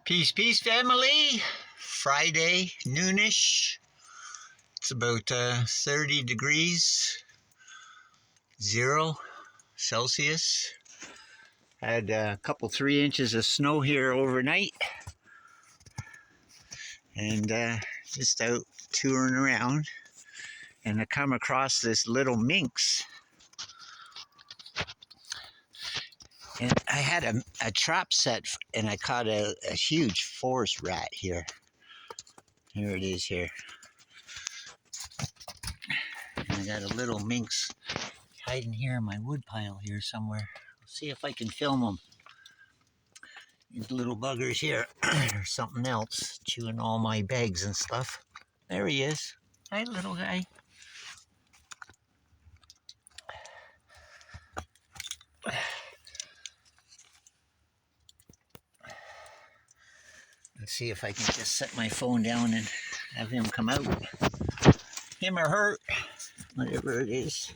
Peace, peace, family. Friday, noonish. It's about 30 degrees, 0 Celsius. Had a couple 3 inches of snow here overnight. And just out touring around. And I come across this little minx. And I had a trap set, and I caught a huge forest rat here. Here it is here. And I got a little minx hiding here in my wood pile here somewhere. I'll see if I can film them. These little buggers here or something else chewing all my bags and stuff. There he is. Hi, little guy. Let's see if I can just set my phone down and have him come out. Him or her, whatever it is.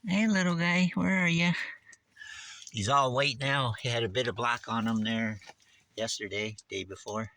Hey, little guy, where are you? He's all white now. He had a bit of black on him there yesterday, day before.